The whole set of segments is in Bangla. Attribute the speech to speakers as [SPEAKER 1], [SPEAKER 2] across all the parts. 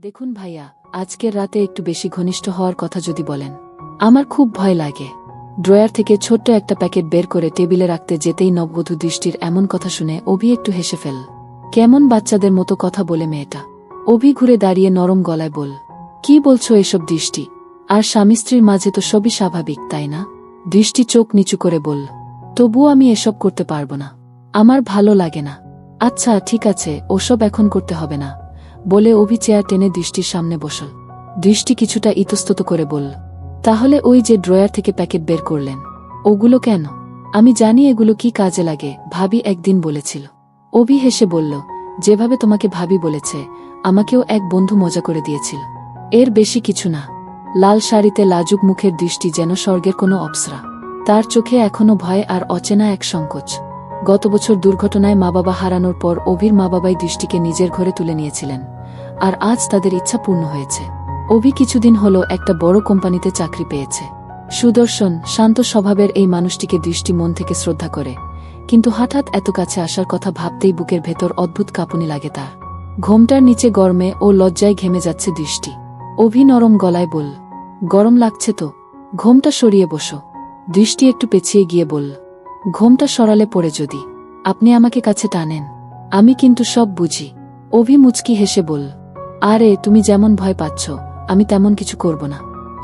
[SPEAKER 1] দেখুন ভাইয়া, আজকের রাতে একটু বেশি ঘনিষ্ঠ হওয়ার কথা যদি বলেন। আমার খুব ভয় লাগে। ড্রয়ার থেকে ছোট্ট একটা প্যাকেট বের করে টেবিলে রাখতে যেতেই নববধূ দৃষ্টির এমন কথা শুনে অভি একটু হেসে ফেল। কেমন বাচ্চাদের মতো কথা বলে মেয়েটা। অভি ঘুরে দাঁড়িয়ে নরম গলায় বল, কি বলছো এসব দৃষ্টি? আর স্বামী স্ত্রীর মাঝে তো সবই স্বাভাবিক, তাই না? দৃষ্টি চোখ নিচু করে বলল, তবুও আমি এসব করতে পারবো না। আমার ভালো লাগে না। আচ্ছা ঠিক আছে, ওসব এখন করতে হবে না বলে অভি চেয়ার টেনে দৃষ্টির সামনে বসল। দৃষ্টি কিছুটা ইতস্তত করে বলল, তাহলে ওই যে ড্রয়ার থেকে প্যাকেট বের করলেন, ওগুলো কেন? আমি জানি এগুলো কি কাজে লাগে, ভাবি একদিন বলেছিল। অভি হেসে বলল, যেভাবে তোমাকে ভাবি বলেছে, আমাকেও এক বন্ধু মজা করে দিয়েছিল। এর বেশি কিছু না। লাল শাড়িতে লাজুক মুখের দৃষ্টি যেন স্বর্গের কোনো অপ্সরা। তার চোখে এখনো ভয় আর অচেনা এক সংকোচ। গত বছর দুর্ঘটনায় মা বাবা হারানোর পর অভির মা বাবাই দৃষ্টিকে নিজের ঘরে তুলে নিয়েছিলেন, আর আজ তাদের ইচ্ছা পূর্ণ হয়েছে। অভি কিছুদিন হলো একটা বড় কোম্পানিতে চাকরি পেয়েছে। সুদর্শন, শান্ত স্বভাবের এই মানুষটিকে দৃষ্টি মন থেকে শ্রদ্ধা করে, কিন্তু হঠাৎ এত কাছে আসার কথা ভাবতেই বুকের ভেতর অদ্ভুত কাঁপুনি লাগে তার। ঘোমটার নিচে গরমে ও লজ্জায় ঘেমে যাচ্ছে দৃষ্টি। অভি নরম গলায় বলল, গরম লাগছে তো, ঘোমটা সরিয়ে বসো। দৃষ্টি একটু পেছিয়ে গিয়ে বলল, ঘোমটা সরালে পড়ে যদি আপনি আমাকে কাছে টানেন? আমি কিন্তু সব বুঝি। অভি মুচকি হেসে বলল, আরে তুমি যেমন ভয় পাচ্ছ, আমি তেমন কিছু করব না।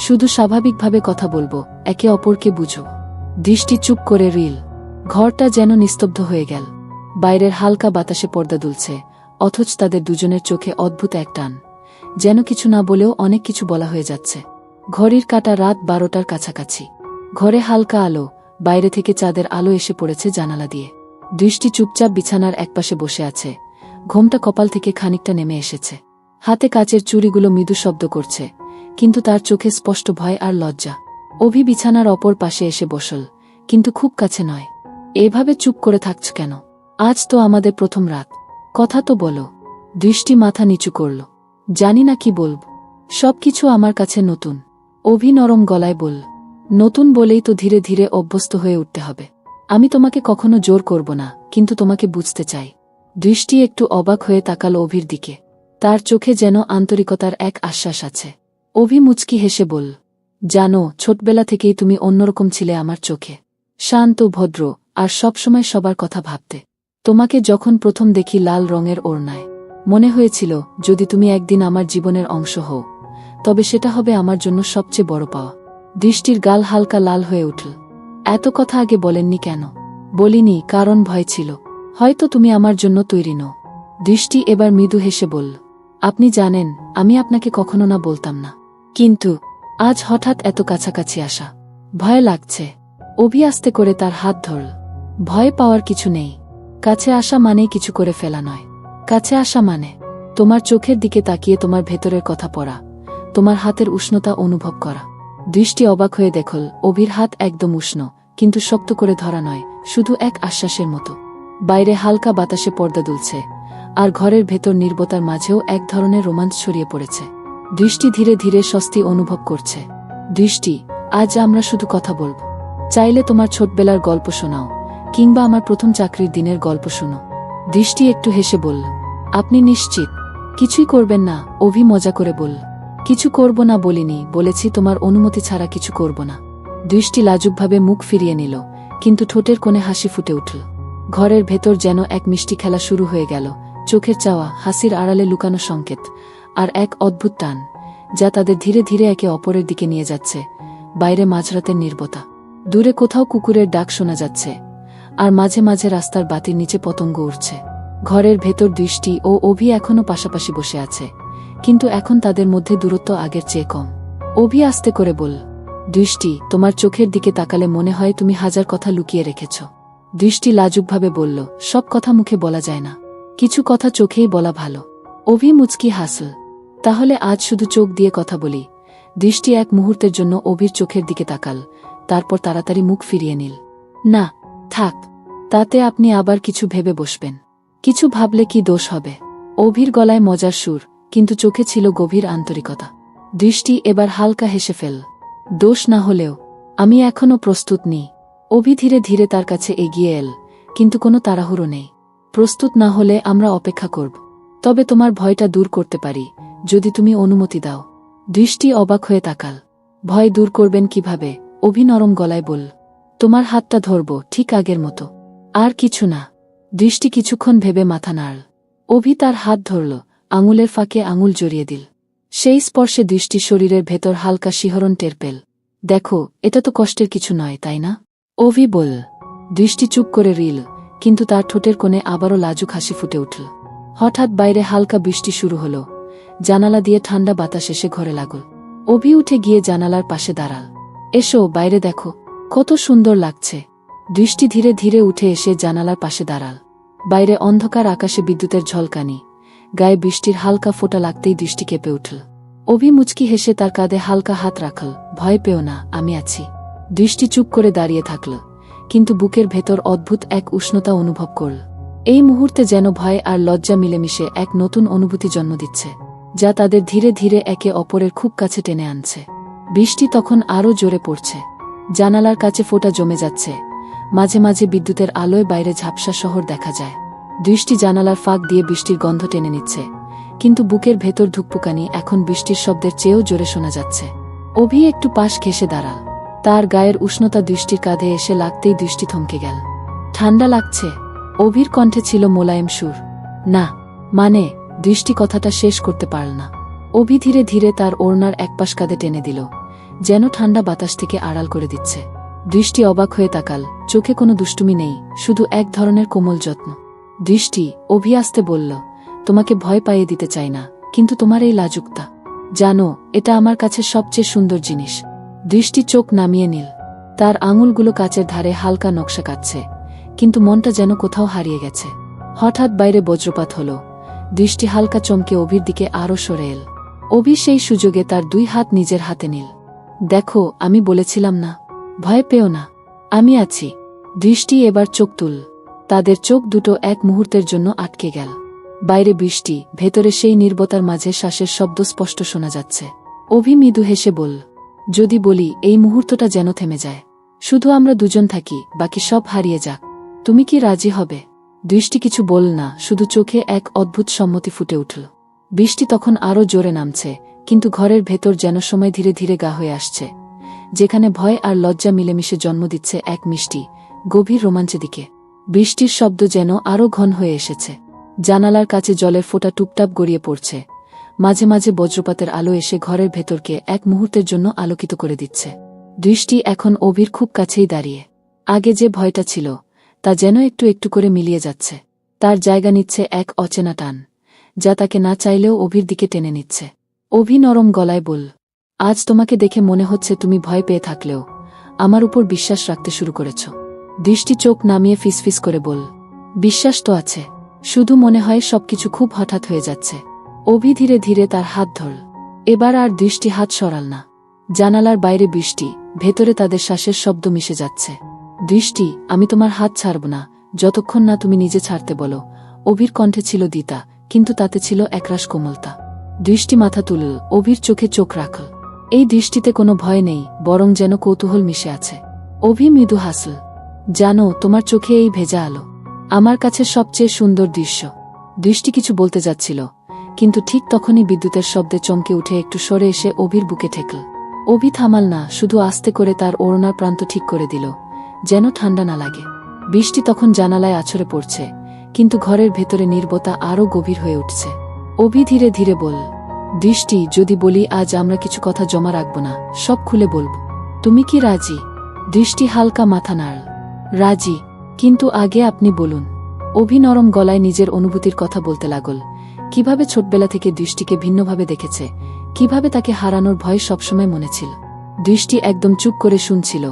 [SPEAKER 1] শুধু স্বাভাবিকভাবে কথা বলবো, একে অপরকে বুঝো। দৃষ্টি চুপ করে রিল। ঘরটা যেন নিস্তব্ধ হয়ে গেল। বাইরের হালকা বাতাসে পর্দা দুলছে, অথচ তাদের দুজনের চোখে অদ্ভুত এক টান, যেন কিছু না বলেও অনেক কিছু বলা হয়ে যাচ্ছে। ঘড়ির কাঁটা রাত 12টার কাছাকাছি। ঘরে হালকা আলো, বাইরে থেকে চাঁদের আলো এসে পড়েছে জানালা দিয়ে। দৃষ্টি চুপচাপ বিছানার একপাশে বসে আছে, ঘোমটা কপাল থেকে খানিকটা নেমে এসেছে। হাতে কাচের চুড়িগুলো মৃদু শব্দ করছে, কিন্তু তার চোখে স্পষ্ট ভয় আর লজ্জা। অভি বিছানার অপর পাশে এসে বসল, কিন্তু খুব কাছে নয়। এভাবে চুপ করে থাকছ কেন? আজ তো আমাদের প্রথম রাত, কথা তো বলো। দৃষ্টি মাথা নিচু করল, জানি না কি বলব। সবকিছু আমার কাছে নতুন। অভি নরম গলায় বলল, নতুন বলেই তো ধীরে ধীরে অভ্যস্ত হয়ে উঠতে হবে। আমি তোমাকে কখনো জোর করব না, কিন্তু তোমাকে বুঝতে চাই। দৃষ্টি একটু অবাক হয়ে তাকাল অভির দিকে। তার চোখে যেন আন্তরিকতার এক আশ্বাস আছে। অভি মুচকি হেসে বলল, জানো, ছোটবেলা থেকেই তুমি অন্যরকম ছিলে আমার চোখে। শান্ত, ভদ্র, আর সবসময় সবার কথা ভাবতে। তোমাকে যখন প্রথম দেখি লাল রঙের ওড়নায়, মনে হয়েছিল যদি তুমি একদিন আমার জীবনের অংশ হও, তবে সেটা হবে আমার জন্য সবচেয়ে বড় পাওয়া। দৃষ্টির গাল হালকা লাল হয়ে উঠল। এত কথা আগে বলেননি কেন? বলিনি, কারণ ভয় ছিল। হয়তো তুমি আমার জন্য তৈরি নও। দৃষ্টি এবার মৃদু হেসে বলল, আপনি জানেন, আমি আপনাকে কখনো না বলতাম না, কিন্তু আজ হঠাৎ এত কাছাকাছি আসা, ভয় লাগছে। অভি আস্তে করে তার হাত ধরল। ভয় পাওয়ার কিছু নেই। কাছে আসা মানেই কিছু করে ফেলা নয়। কাছে আসা মানে তোমার চোখের দিকে তাকিয়ে তোমার ভেতরের কথা পড়া, তোমার হাতের উষ্ণতা অনুভব করা। দৃষ্টি অবাক হয়ে দেখল, অভির হাত একদম উষ্ণ, কিন্তু শক্ত করে ধরা নয়, শুধু এক আশ্বাসের মতো। বাইরে হালকা বাতাসে পর্দা দুলছে, আর ঘরের ভেতর নীরবতার মাঝেও এক ধরনের রোমাঞ্চ ছড়িয়ে পড়েছে। দৃষ্টি ধীরে ধীরে স্বস্তি অনুভব করছে। দৃষ্টি, আজ আমরা শুধু কথা বলব। চাইলে তোমার ছোটবেলার গল্প শোনাও, কিংবা আমার প্রথম চাকরির দিনের গল্প শোনো। দৃষ্টি একটু হেসে বলল, আপনি নিশ্চিত কিছুই করবেন না? অভি মজা করে বলল, কিছু করব না বলিনি, বলেছি তোমার অনুমতি ছাড়া কিছু করব না। দৃষ্টি লাজুকভাবে মুখ ফিরিয়ে নিল, কিন্তু ঠোঁটের কোণে হাসি ফুটে উঠল। ঘরের ভেতর যেন এক মিষ্টি খেলা শুরু হয়ে গেল। চোখের চাওয়া, হাসির আড়ালে লুকানো সংকেত, আর এক অদ্ভুত টান, যা তাদের ধীরে ধীরে একে অপরের দিকে নিয়ে যাচ্ছে। বাইরে মাঝরাতের নীরবতা। দূরে কোথাও কুকুরের ডাক শোনা যাচ্ছে, আর মাঝে মাঝে রাস্তার বাতির নিচে পতঙ্গ উড়ছে। ঘরের ভেতর দৃষ্টি ও অভি এখনো পাশাপাশি বসে আছে, কিন্তু এখন তাদের মধ্যে দূরত্ব আগের চেয়ে কম। অভি আস্তে করে বলল, দৃষ্টি, তোমার চোখের দিকে তাকালে মনে হয় তুমি হাজার কথা লুকিয়ে রেখেছ। দৃষ্টি লাজুকভাবে বলল, সব কথা মুখে বলা যায় না, কিছু কথা চোখেই বলা ভালো। অভি মুচকি হাসল, তাহলে আজ শুধু চোখ দিয়ে কথা বলি। দৃষ্টি এক মুহূর্তের জন্য অভির চোখের দিকে তাকাল, তারপর তাড়াতাড়ি মুখ ফিরিয়ে নিল। না, থাক, তাতে আপনি আবার কিছু ভেবে বসবেন। কিছু ভাবলে কি দোষ হবে? অভির গলায় মজার সুর, কিন্তু চোখে ছিল গভীর আন্তরিকতা। দৃষ্টি এবার হালকা হেসে ফেল, দোষ না হলেও আমি এখনো প্রস্তুত নেই। অভি ধীরে ধীরে তার কাছে এগিয়ে এল, কিন্তু কোনো তাড়াহুড়ো নেই। প্রস্তুত না হলে আমরা অপেক্ষা করব। তবে তোমার ভয়টা দূর করতে পারি, যদি তুমি অনুমতি দাও। দৃষ্টি অবাক হয়ে তাকাল। ভয় দূর করবেন কিভাবে? অভি নরম গলায় বলল, তোমার হাতটা ধরব, ঠিক আগের মতো। আর কিছু না। দৃষ্টি কিছুক্ষণ ভেবে মাথা নাড়ল। অভি তার হাত ধরল, আঙুলের ফাঁকে আঙুল জড়িয়ে দিল। সেই স্পর্শে দৃষ্টি শরীরের ভেতর হালকা শিহরণ টের পেল। দেখো, এটা তো কষ্টের কিছু নয়, তাই না? অভি বলল। দৃষ্টি চুপ করে রইল, কিন্তু তার ঠোঁটের কোণে আবারও লাজুক হাসি ফুটে উঠল। হঠাৎ বাইরে হালকা বৃষ্টি শুরু হল। জানালা দিয়ে ঠান্ডা বাতাস এসে ঘরে লাগল। অভি উঠে গিয়ে জানালার পাশে দাঁড়াল। এসো, বাইরে দেখো, কত সুন্দর লাগছে। দৃষ্টি ধীরে ধীরে উঠে এসে জানালার পাশে দাঁড়াল। বাইরে অন্ধকার, আকাশে বিদ্যুতের ঝলকানি, গায়ে বৃষ্টির হালকা ফোঁটা লাগতেই দৃষ্টি কেঁপে উঠল। অভি মুচকি হেসে তার কাঁধে হালকা হাত রাখল। ভয় পেও না, আমি আছি। দৃষ্টি চুপ করে দাঁড়িয়ে থাকল, কিন্তু বুকের ভেতর অদ্ভুত এক উষ্ণতা অনুভব করল। এই মুহূর্তে যেন ভয় আর লজ্জা মিলেমিশে এক নতুন অনুভূতি জন্ম দিচ্ছে, যা তাদের ধীরে ধীরে একে অপরের খুব কাছে টেনে আনছে। বৃষ্টি তখন আরও জোরে পড়ছে। জানালার কাছে ফোঁটা জমে যাচ্ছে। মাঝে মাঝে বিদ্যুতের আলোয় বাইরে ঝাপসা শহর দেখা যায়। দৃষ্টি জানালার ফাঁক দিয়ে বৃষ্টির গন্ধ টেনে নিচ্ছে, কিন্তু বুকের ভেতর ধুকপুকানি এখন বৃষ্টির শব্দের চেয়েও জোরে শোনা যাচ্ছে। অভি একটু পাশ ঘেঁষে দাঁড়াল। তার গায়ের উষ্ণতা দৃষ্টির কাঁধে এসে লাগতেই দৃষ্টি থমকে গেল। ঠান্ডা লাগছে? অভির কণ্ঠে ছিল মোলায়েম সুর। না, মানে। দৃষ্টি কথাটা শেষ করতে পারল না। অভি ধীরে ধীরে তার ওড়নার একপাশ কাঁধে টেনে দিল, যেন ঠান্ডা বাতাস থেকে আড়াল করে দিচ্ছে। দৃষ্টি অবাক হয়ে তাকাল। চোখে কোনো দুষ্টুমি নেই, শুধু এক ধরনের কোমল যত্ন। দৃষ্টি, অভি আসতে বলল, তোমাকে ভয় পাইয়ে দিতে চাই না, কিন্তু তোমার এই লাজুকতা, জানো, এটা আমার কাছে সবচেয়ে সুন্দর জিনিস। দৃষ্টি চোখ নামিয়ে নিল। তার আঙুলগুলো কাচের ধারে হালকা নকশা কাটছে, কিন্তু মনটা যেন কোথাও হারিয়ে গেছে। হঠাৎ বাইরে বজ্রপাত হল। দৃষ্টি হালকা চমকে অভির দিকে আরও সরে এল। অভি সেই সুযোগে তার দুই হাত নিজের হাতে নিল। দেখো, আমি বলেছিলাম না, ভয় পেও না, আমি আছি। দৃষ্টি এবার চোখ তুল। তাদের চোখ দুটো এক মুহূর্তের জন্য আটকে গেল। বাইরে বৃষ্টি, ভেতরে সেই নীরবতার মাঝে শ্বাসের শব্দ স্পষ্ট শোনা যাচ্ছে। অভি মৃদু হেসে বলল, যদি বলি এই মুহূর্তটা যেন থেমে যায়, শুধু আমরা দুজন থাকি, বাকি সব হারিয়ে যাক, তুমি কি রাজি হবে? দৃষ্টি কিছু বলল না, শুধু চোখে এক অদ্ভুত সম্মতি ফুটে উঠল। বৃষ্টি তখন আরও জোরে নামছে, কিন্তু ঘরের ভেতর যেন সময় ধীরে ধীরে গা হয়ে আসছে, যেখানে ভয় আর লজ্জা মিলেমিশে জন্ম দিচ্ছে এক মিষ্টি, গভীর রোমাঞ্চের দিকে। বৃষ্টির শব্দ যেন আরও ঘন হয়ে এসেছে। জানালার কাছে জলের ফোঁটা টুপটাপ গড়িয়ে পড়ছে। মাঝে মাঝে বজ্রপাতের আলো এসে ঘরের ভেতরকে এক মুহূর্তের জন্য আলোকিত করে দিচ্ছে। দৃষ্টি এখন অভির খুব কাছেই দাঁড়িয়ে। আগে যে ভয়টা ছিল, তা যেন একটু একটু করে মিলিয়ে যাচ্ছে। তার জায়গা নিচ্ছে এক অচেনা টান, যা তাকে না চাইলেও অভির দিকে টেনে নিচ্ছে। অভি নরম গলায় বলল, আজ তোমাকে দেখে মনে হচ্ছে তুমি ভয় পেয়ে থাকলেও আমার উপর বিশ্বাস রাখতে শুরু করেছ। দৃষ্টি চোখ নামিয়ে ফিসফিস করে বলল, বিশ্বাস তো আছে, শুধু মনে হয় সবকিছু খুব হঠাৎ হয়ে যাচ্ছে। অভি ধীরে ধীরে তার হাত ধরল। এবার আর দৃষ্টি হাত সরাল না। জানালার বাইরে বৃষ্টি, ভেতরে তাদের শ্বাসের শব্দ মিশে যাচ্ছে। দৃষ্টি, আমি তোমার হাত ছাড়ব না, যতক্ষণ না তুমি নিজে ছাড়তে বলো। অভির কণ্ঠে ছিল দ্বিধা, কিন্তু তাতে ছিল একরাশ কোমলতা। দৃষ্টি মাথা তুলল, অভির চোখে চোখ রাখল। এই দৃষ্টিতে কোনো ভয় নেই, বরং যেন কৌতূহল মিশে আছে। অভি মৃদু হাসল। জানো, তোমার চোখে এই ভেজা আলো আমার কাছে সবচেয়ে সুন্দর দৃশ্য। দৃষ্টি কিছু বলতে যাচ্ছিল, কিন্তু ঠিক তখনই বিদ্যুতের শব্দে চমকে উঠে একটু সরে এসে অভির বুকে ঠেকল। অভি থামাল না, শুধু আস্তে করে তার ওড়নার প্রান্ত ঠিক করে দিল, যেন ঠান্ডা না লাগে। বৃষ্টি তখন জানালায় আছড়ে পড়ছে, কিন্তু ঘরের ভেতরে নীরবতা আরও গভীর হয়ে উঠছে। অভি ধীরে ধীরে বলল, দৃষ্টি, যদি বলি আজ আমরা কিছু কথা জমা রাখব না, সব খুলে বলব, তুমি কি রাজি? দৃষ্টি হালকা মাথা নাড়ল। রাজি, কিন্তু আগে আপনি বলুন। অভি নরম গলায় নিজের অনুভূতির কথা বলতে লাগল, কিভাবে ছোটবেলা থেকে দৃষ্টিকে ভিন্নভাবে দেখেছে, কিভাবে তাকে হারানোর ভয় সবসময় মনে ছিল। দৃষ্টি একদম চুপ করে শুনছিল,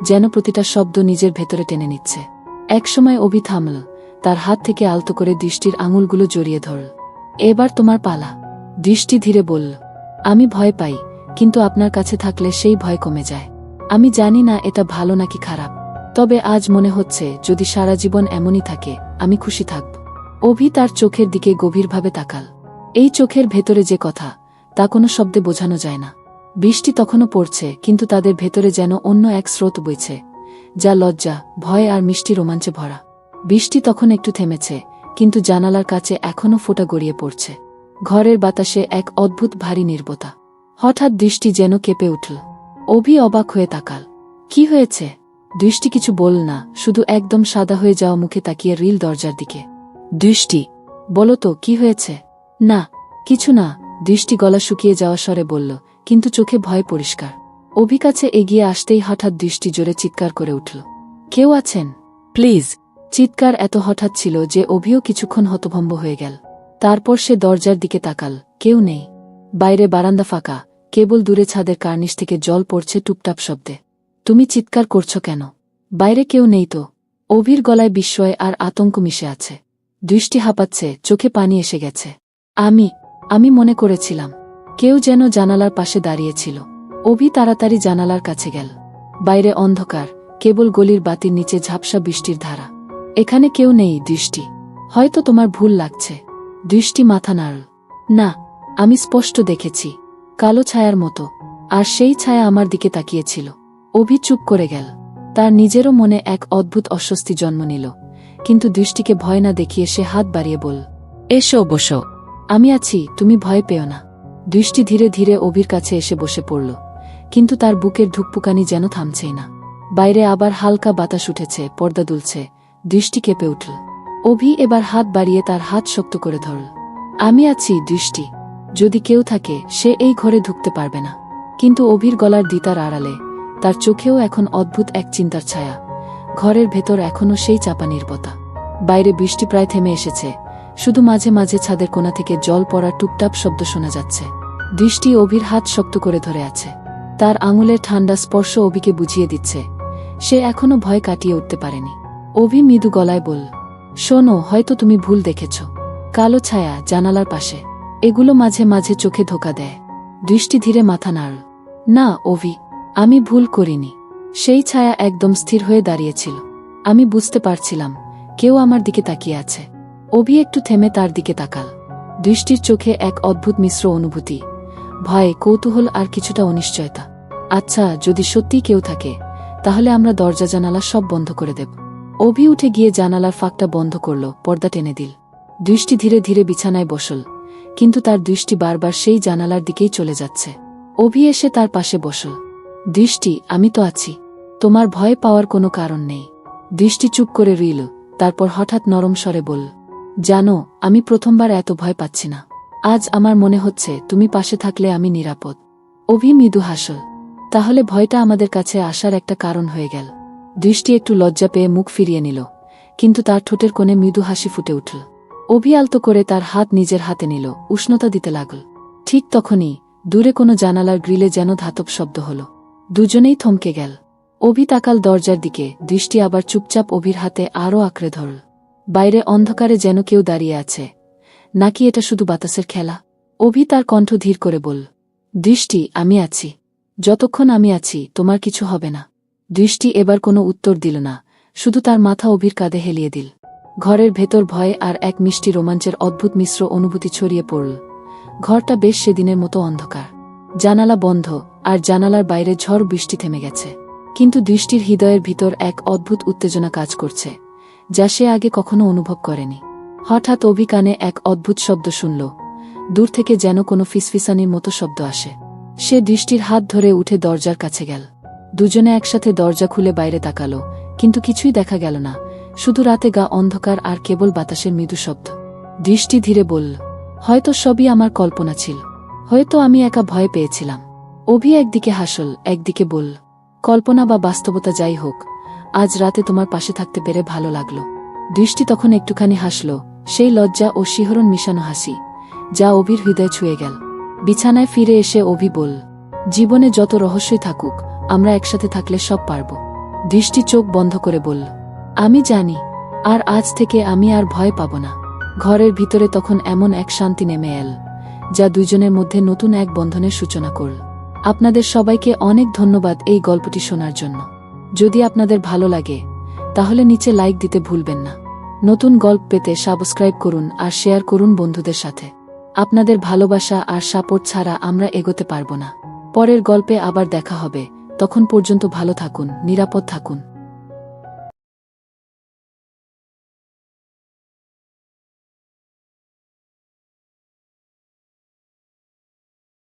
[SPEAKER 1] যেন প্রতিটা শব্দ নিজের ভেতরে টেনে নিচ্ছে। একসময় অভি থামল, তার হাত থেকে আলতো করে দৃষ্টির আঙুলগুলো জড়িয়ে ধরল। এবার তোমার পালা। দৃষ্টি ধীরে বলল, আমি ভয় পাই, কিন্তু আপনার কাছে থাকলে সেই ভয় কমে যায়। আমি জানি না এটা ভালো নাকি খারাপ, তবে আজ মনে হচ্ছে যদি সারা জীবন এমনই থাকে, আমি খুশি থাকব। অভি তার চোখের দিকে গভীরভাবে তাকাল। এই চোখের ভেতরে যে কথা, তা কোনো শব্দে বোঝানো যায় না। বৃষ্টি তখনও পড়ছে, কিন্তু তাদের ভেতরে যেন অন্য এক স্রোত বইছে, যা লজ্জা, ভয় আর মিষ্টি রোমাঞ্চে ভরা। বৃষ্টি তখন একটু থেমেছে, কিন্তু জানালার কাছে এখনও ফোঁটা গড়িয়ে পড়ছে। ঘরের বাতাসে এক অদ্ভুত ভারী নীরবতা। হঠাৎ দৃষ্টি যেন কেঁপে উঠল। অভি অবাক হয়ে তাকাল। কি হয়েছে? দৃষ্টি কিছু বলল না, শুধু একদম সাদা হয়ে যাওয়া মুখে তাকিয়ে রিল দরজার দিকে। দৃষ্টি, বলো তো কি হয়েছে? না, কিছু না, দৃষ্টি গলা শুকিয়ে যাওয়া স্বরে বলল, কিন্তু চোখে ভয় পরিষ্কার। অভি কাছে এগিয়ে আসতেই হঠাৎ দৃষ্টি জোরে চিৎকার করে উঠল। কেউ আছেন? প্লিজ। চিৎকার এত হঠাৎ ছিল যে অভিও কিছুক্ষণ হতভম্ব হয়ে গেল। তারপর সে দরজার দিকে তাকাল। কেউ নেই। বাইরে বারান্দা ফাঁকা, কেবল দূরে ছাদের কার্নিশ থেকে জল পড়ছে টুপটাপ শব্দে। তুমি চিৎকার করছো কেন? বাইরে কেউ নেই তো। অভির গলায় বিস্ময় আর আতঙ্ক মিশে আছে। দৃষ্টি হাঁপাচ্ছে, চোখে পানি এসে গেছে। আমি মনে করেছিলাম কেউ যেন জানালার পাশে দাঁড়িয়েছিল। অভি তাড়াতাড়ি জানালার কাছে গেল। বাইরে অন্ধকার, কেবল গলির বাতির নিচে ঝাপসা বৃষ্টির ধারা। এখানে কেউ নেই দৃষ্টি। হয়তো তোমার ভুল লাগছে। দৃষ্টি মাথা নাড়ল। না, আমি স্পষ্ট দেখেছি, কালো ছায়ার মতো, আর সেই ছায়া আমার দিকে তাকিয়েছিল। অভি চুপ করে গেল। তার নিজেরও মনে এক অদ্ভুত অস্বস্তি জন্ম নিল, কিন্তু দৃষ্টিকে ভয় না দেখিয়ে সে হাত বাড়িয়ে বলল, এসো বসো। আমি আছি, তুমি ভয় পেও না। দৃষ্টি ধীরে ধীরে অভির কাছে এসে বসে পড়ল, কিন্তু তার বুকের ধুকপুকানি যেন থামছেই না। বাইরে আবার হালকা বাতাস উঠেছে, পর্দা দুলছে। দৃষ্টি কেঁপে উঠল। অভি এবার হাত বাড়িয়ে তার হাত শক্ত করে ধরল। আমি আছি দৃষ্টি, যদি কেউ থাকে সে এই ঘরে ঢুকতে পারবে না। কিন্তু অভির গলার দ্বিতার আড়ালে তার চোখেও এখন অদ্ভুত এক চিন্তার ছায়া। ঘরের ভেতর এখনও সেই চাপা নীরবতা। বাইরে বৃষ্টি প্রায় থেমে এসেছে, শুধু মাঝে মাঝে ছাদের কোণা থেকে জল পড়ার টুপটাপ শব্দ শোনা যাচ্ছে। দৃষ্টি অভির হাত শক্ত করে ধরে আছে। তার আঙুলের ঠান্ডা স্পর্শ অভিকে বুঝিয়ে দিচ্ছে সে এখনও ভয় কাটিয়ে উঠতে পারেনি। অভি মৃদু গলায় বলল, শোনো, হয়তো তুমি ভুল দেখেছ। কালো ছায়া জানালার পাশে, এগুলো মাঝে মাঝে চোখে ধোকা দেয়। দৃষ্টি ধীরে মাথা নাড়ল। না অভি, আমি ভুল করিনি। সেই ছায়া একদম স্থির হয়ে দাঁড়িয়েছিল। আমি বুঝতে পারছিলাম কেউ আমার দিকে তাকিয়ে আছে। অভি একটু থেমে তার দিকে তাকাল। দৃষ্টির চোখে এক অদ্ভুত মিশ্র অনুভূতি, ভয়, কৌতূহল আর কিছুটা অনিশ্চয়তা। আচ্ছা, যদি সত্যিই কেউ থাকে, তাহলে আমরা দরজা জানালা সব বন্ধ করে দেব। অভি উঠে গিয়ে জানালার ফাঁকটা বন্ধ করল, পর্দা টেনে দিল। দৃষ্টি ধীরে ধীরে বিছানায় বসল, কিন্তু তার দৃষ্টি বারবার সেই জানালার দিকেই চলে যাচ্ছে। অভি এসে তার পাশে বসল। দৃষ্টি, আমি তো আছি, তোমার ভয় পাওয়ার কোনো কারণ নেই। দৃষ্টি চুপ করে রইল, তারপর হঠাৎ নরম স্বরে বলল, জানো, আমি প্রথমবার এত ভয় পাচ্ছি না। আজ আমার মনে হচ্ছে তুমি পাশে থাকলে আমি নিরাপদ। অভি মৃদু হাসল। তাহলে ভয়টা আমাদের কাছে আসার একটা কারণ হয়ে গেল। দৃষ্টি একটু লজ্জা পেয়ে মুখ ফিরিয়ে নিল, কিন্তু তার ঠোঁটের কোণে মৃদু হাসি ফুটে উঠল। অভি আলতো করে তার হাত নিজের হাতে নিল, উষ্ণতা দিতে লাগল। ঠিক তখনই দূরে কোনো জানালার গ্রিলে যেন ধাতব শব্দ হল। দুজনেই থমকে গেল। অভি তাকাল দরজার দিকে, দৃষ্টি আবার চুপচাপ অভির হাতে আরও আঁকড়ে ধরল। বাইরে অন্ধকারে যেন কেউ দাঁড়িয়ে আছে, নাকি এটা শুধু বাতাসের খেলা? অভি তার কণ্ঠ ধীর করে বলল, দৃষ্টি, আমি আছি। যতক্ষণ আমি আছি তোমার কিছু হবে না। দৃষ্টি এবার কোনো উত্তর দিল না, শুধু তার মাথা অভির কাঁধে হেলিয়ে দিল। ঘরের ভেতর ভয় আর এক মিষ্টি রোমাঞ্চের অদ্ভুত মিশ্র অনুভূতি ছড়িয়ে পড়ল। ঘরটা বেশ সেদিনের মতো অন্ধকার, জানালা বন্ধ, আর জানালার বাইরে ঝড় বৃষ্টি থেমে গেছে। কিন্তু দৃষ্টির হৃদয়ের ভিতর এক অদ্ভুত উত্তেজনা কাজ করছে, যা সে আগে কখনো অনুভব করেনি। হঠাৎ অভি কানে এক অদ্ভুত শব্দ শুনল। দূর থেকে যেন কোনো ফিসফিসানির মতো শব্দ আসে। সে দৃষ্টির হাত ধরে উঠে দরজার কাছে গেল। দুজনে একসাথে দরজা খুলে বাইরে তাকালো, কিন্তু কিছুই দেখা গেল না, শুধু রাতে গা অন্ধকার আর কেবল বাতাসের মৃদু শব্দ। দৃষ্টি ধীরে বলল, হয়তো সবই আমার কল্পনা ছিল, হয়তো আমি একা ভয় পেয়েছিলাম। অভি একদিকে হাসল, একদিকে বলল, কল্পনা বা বাস্তবতা যাই হোক, আজ রাতে তোমার পাশে থাকতে পেরে ভালো লাগলো। দৃষ্টি তখন একটুখানি হাসল, সেই লজ্জা ও শিহরণ মিশানো হাসি, যা অভির হৃদয় ছুঁয়ে গেল। বিছানায় ফিরে এসে অভি বলল, জীবনে যত রহস্যই থাকুক, আমরা একসাথে থাকলে সব পারব। দৃষ্টি চোখ বন্ধ করে বলল, আমি জানি, আর আজ থেকে আমি আর ভয় পাব না। ঘরের ভিতরে তখন এমন এক শান্তি নেমে এল, যা দুইজনের মধ্যে নতুন এক বন্ধনের সূচনা করল। আপনাদের সবাইকে অনেক ধন্যবাদ এই গল্পটি শোনার জন্য। যদি আপনাদের ভালো লাগে, তাহলে নিচে লাইক দিতে ভুলবেন না। নতুন গল্প পেতে সাবস্ক্রাইব করুন আর শেয়ার করুন বন্ধুদের সাথে। আপনাদের ভালোবাসা আর সাপোর্ট ছাড়া আমরা এগোতে পারব না। পরের গল্পে আবার দেখা হবে, তখন পর্যন্ত ভালো থাকুন, নিরাপদ থাকুন।